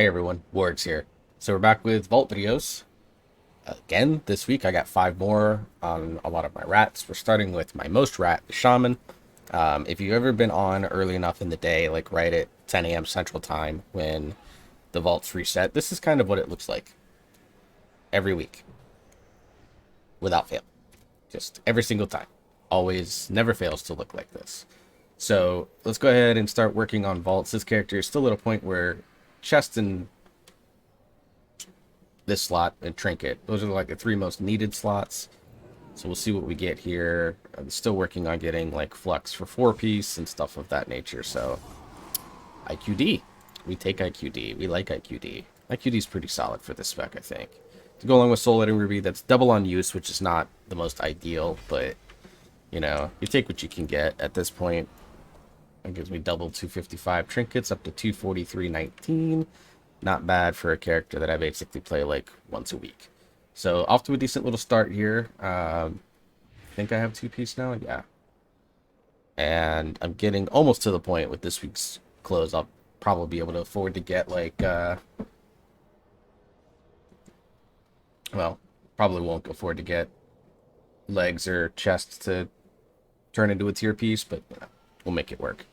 Hey everyone, Wards here. So we're back with Vault videos. Again, this week I got 5 more on a lot of my rats. We're starting with my most rat, the Shaman. If you've ever been on early enough in the day, like right at 10 a.m. Central Time when the vaults reset, this is kind of what it looks like every week, without fail. Just every single time. Always, never fails to look like this. So let's go ahead and start working on vaults. This character is still at a point where chest and this slot and trinket. Those are like the 3 most needed slots. So we'll see what we get here. I'm still working on getting like flux for 4-piece and stuff of that nature. So IQD. We take IQD. We like IQD. IQD is pretty solid for this spec, I think. To go along with Soul Editing Ruby, that's double on use, which is not the most ideal, but you know, you take what you can get at this point. That gives me double 255 trinkets up to 243.19. Not bad for a character that I basically play like once a week. So off to a decent little start here. I think I have 2-piece now. Yeah. And I'm getting almost to the point with this week's close. I'll probably be able to afford to get like, well, probably won't afford to get legs or chests to turn into a tier piece, but you know, we'll make it work.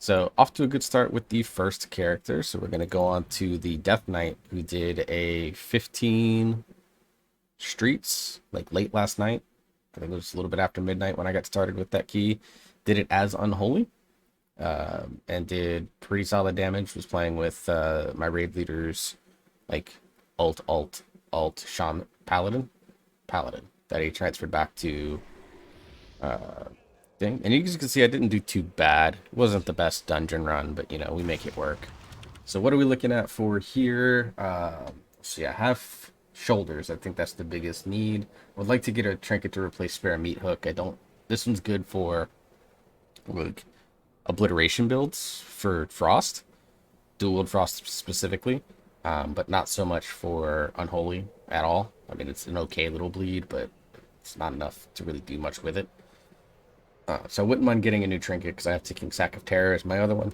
So off to a good start with the first character. So we're going to go on to the Death Knight, who did a 15 streets like late last night. I think it was a little bit after midnight when I got started with that key. Did it as Unholy, and did pretty solid damage. Was playing with my raid leaders like alt Shaman Paladin that he transferred back to thing. And you can see I didn't do too bad. It wasn't the best dungeon run, but you know, we make it work. So what are we looking at for here? So yeah, I have shoulders. I think that's the biggest need. I would like to get a trinket to replace spare meat hook. I don't. This one's good for like obliteration builds for frost, dual wield frost specifically, but not so much for unholy at all. I mean, it's an okay little bleed, but it's not enough to really do much with it. So I wouldn't mind getting a new trinket because I have Ticking Sack of Terror as my other one,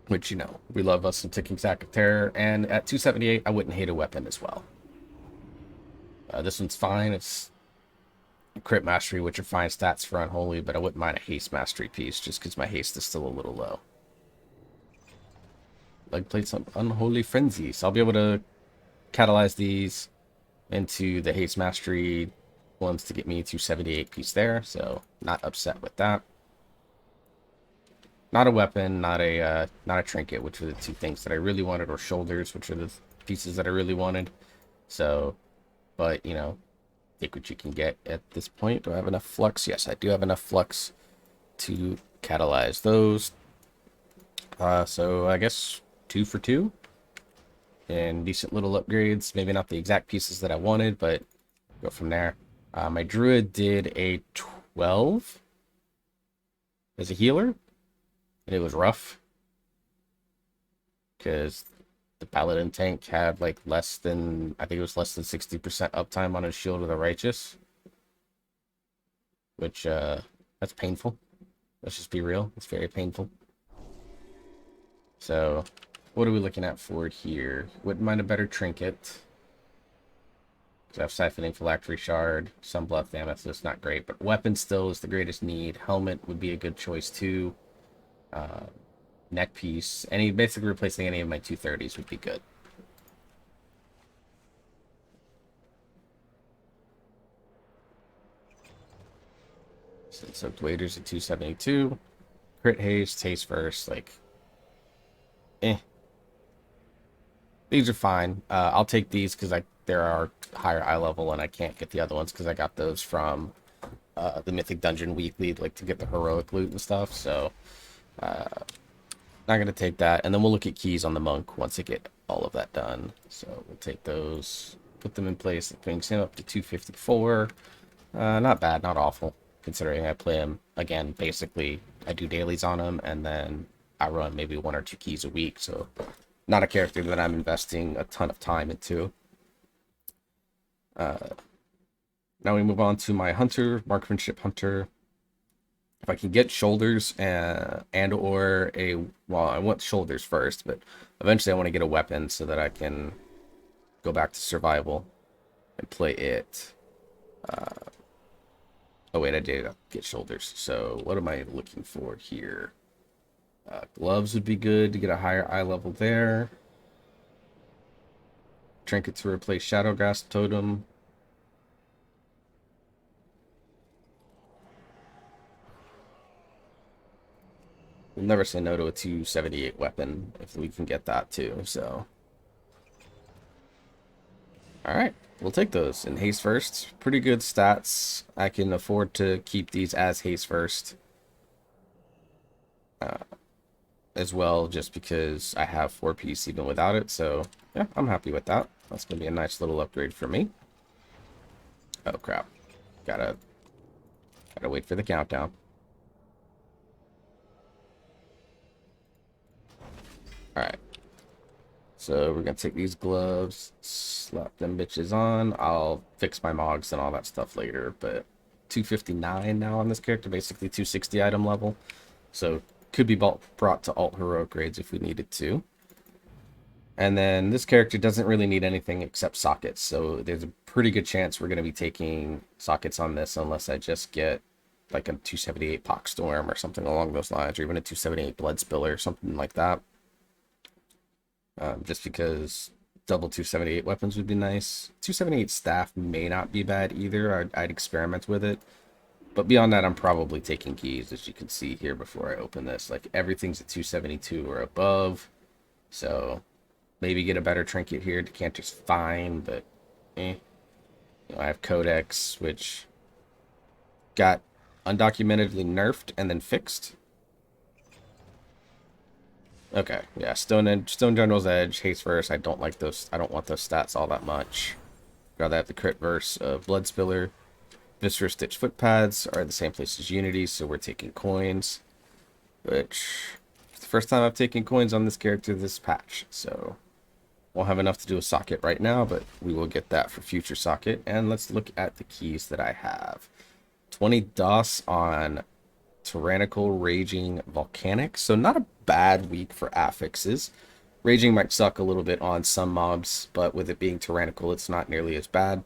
which, you know, we love us some Ticking Sack of Terror. And at 278, I wouldn't hate a weapon as well. This one's fine. It's Crit Mastery, which are fine stats for Unholy, but I wouldn't mind a Haste Mastery piece just because my haste is still a little low. Leg plates on Unholy Frenzy, so I'll be able to catalyze these into the Haste Mastery ones to get me to 78 piece there, so not upset with that. Not a weapon, not a trinket, which were the 2 things that I really wanted, or shoulders, which are the pieces that I really wanted. So, but you know, take what you can get at this point. Do I have enough flux? Yes, I do have enough flux to catalyze those. So I guess 2 for 2 and decent little upgrades. Maybe not the exact pieces that I wanted, but go from there. My Druid did a 12 as a healer, and it was rough because the Paladin tank had like less than, I think it was less than 60% uptime on his Shield of the Righteous, which that's painful. Let's just be real. It's very painful. So what are we looking at for here? Wouldn't mind a better trinket. I have Siphoning Phylactery Shard, Sunbluff Amethyst, not great, but weapon still is the greatest need. Helmet would be a good choice too. Neck piece, basically replacing any of my 230s would be good. So Waiters at 272. Crit haste, haste first, like these are fine. I'll take these because there are higher eye level and I can't get the other ones because I got those from the Mythic Dungeon weekly, like to get the heroic loot and stuff. So not gonna take that, and then we'll look at keys on the monk once I get all of that done. So we'll take those, put them in place. It brings him up to 254. Not bad, not awful, considering I play him again. Basically, I do dailies on him, and then I run maybe 1 or 2 keys a week. So not a character that I'm investing a ton of time into. Now we move on to my hunter, marksmanship hunter. If I can get shoulders and or a, well, I want shoulders first, but eventually I want to get a weapon so that I can go back to survival and play it. Oh wait, I did get shoulders. So what am I looking for here? Gloves would be good to get a higher eye level there. Trinket to replace Shadowgrasp Totem. We'll never say no to a 278 weapon if we can get that too, so. Alright, we'll take those. And haste first, pretty good stats. I can afford to keep these as haste first. As well, just because I have 4-piece even without it, so yeah, I'm happy with that. That's going to be a nice little upgrade for me. Oh crap. Gotta wait for the countdown. Alright. So we're gonna take these gloves, slap them bitches on. I'll fix my mogs and all that stuff later, but 259 now on this character, basically 260 item level. So could be brought to alt heroic grades if we needed to. And then this character doesn't really need anything except sockets, so there's a pretty good chance we're gonna be taking sockets on this unless I just get like a 278 Poxstorm or something along those lines, or even a 278 Blood Spiller or something like that. Just because double 278 weapons would be nice. 278 staff may not be bad either. I'd experiment with it. But beyond that, I'm probably taking keys, as you can see here before I open this. Like, everything's at 272 or above. So, maybe get a better trinket here. Decanter's fine, but eh. You know, I have Codex, which got undocumentedly nerfed and then fixed. Okay, yeah, Stone General's Edge, Haste Verse. I don't like those. I don't want those stats all that much. Rather have the crit verse of Blood Spiller. Viscera Stitch Footpads are the same place as Unity, so we're taking coins. Which, it's the first time I've taken coins on this character this patch, so won't have enough to do a socket right now, but we will get that for future socket. And let's look at the keys that I have. 20 DOS on Tyrannical, Raging, Volcanic. So not a bad week for affixes. Raging might suck a little bit on some mobs, but with it being Tyrannical, it's not nearly as bad.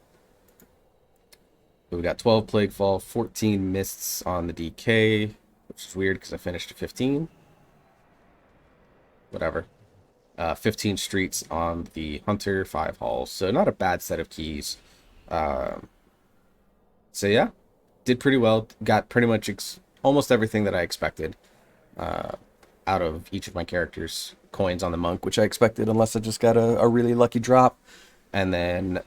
We've got 12 Plaguefall, 14 Mists on the DK, which is weird because I finished at 15. Whatever. 15 Streets on the Hunter, 5 Halls. So not a bad set of keys. So yeah, did pretty well. Got pretty much almost everything that I expected out of each of my characters. Coins on the Monk, which I expected, unless I just got a really lucky drop. And then,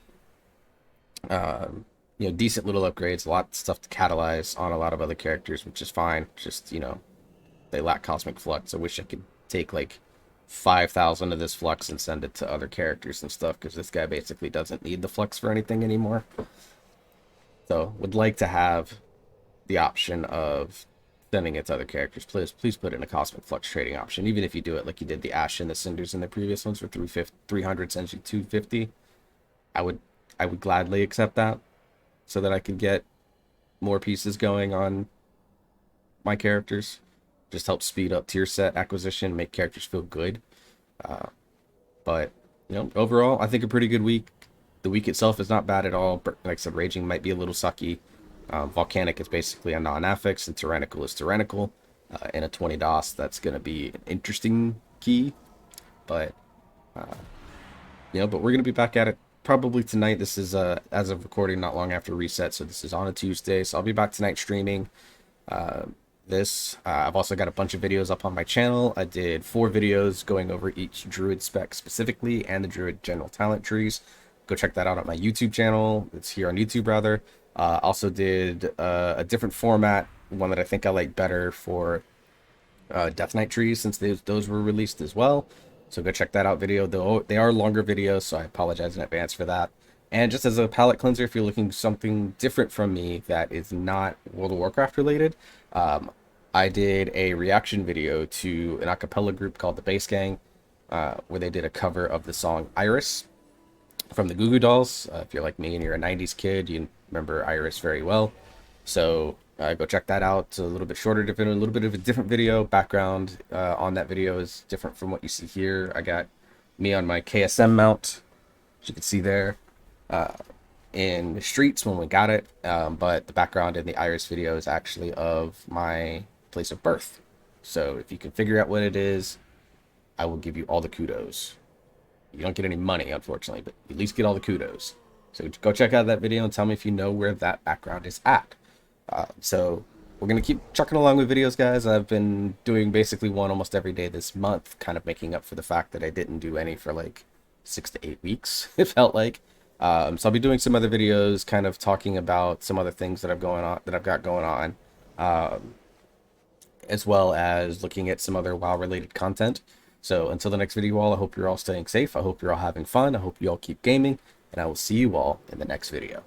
you know, decent little upgrades. A lot of stuff to catalyze on a lot of other characters, which is fine. Just, you know, they lack Cosmic Flux. I wish I could take, like, 5,000 of this Flux and send it to other characters and stuff, because this guy basically doesn't need the Flux for anything anymore. So, would like to have the option of sending it to other characters. Please put in a Cosmic Flux trading option, even if you do it like you did the Ash and the Cinders in the previous ones for 300 sends you 250. I would gladly accept that so that I could get more pieces going on my characters. Just help speed up tier set acquisition, make characters feel good. But you know, overall, I think a pretty good week. The week itself is not bad at all. Like I said, Raging might be a little sucky. Volcanic is basically a non-affix, and Tyrannical is Tyrannical. In a 20 DOS, that's going to be an interesting key. But, you know, but we're going to be back at it probably tonight. This is, as of recording, not long after reset, so this is on a Tuesday. So I'll be back tonight streaming I've also got a bunch of videos up on my channel. I did 4 videos going over each Druid spec specifically and the Druid general talent trees. Go check that out on my YouTube channel. It's here on YouTube, rather. Also did a different format, one that I think I like better for Death Knight trees, since those were released as well. So go check that out video. Though they are longer videos, so I apologize in advance for that. And just as a palette cleanser, if you're looking for something different from me that is not World of Warcraft related, I did a reaction video to an acapella group called the Bass Gang, where they did a cover of the song Iris from the Goo Goo Dolls. If you're like me and you're a 90s kid, you remember Iris very well. So Go check that out. It's a little bit shorter, different, a little bit of a different video. Background on that video is different from what you see here. I got me on my KSM mount, as you can see there, in the streets when we got it. But the background in the Iris video is actually of my place of birth. So if you can figure out what it is, I will give you all the kudos. You don't get any money, unfortunately, but at least get all the kudos. So go check out that video and tell me if you know where that background is at. So we're going to keep trucking along with videos, guys. I've been doing basically one almost every day this month, kind of making up for the fact that I didn't do any for like 6 to 8 weeks, it felt like. So I'll be doing some other videos, kind of talking about some other things that I've got going on, as well as looking at some other WoW related content. So until the next video, all, I hope you're all staying safe. I hope you're all having fun. I hope you all keep gaming, and I will see you all in the next video.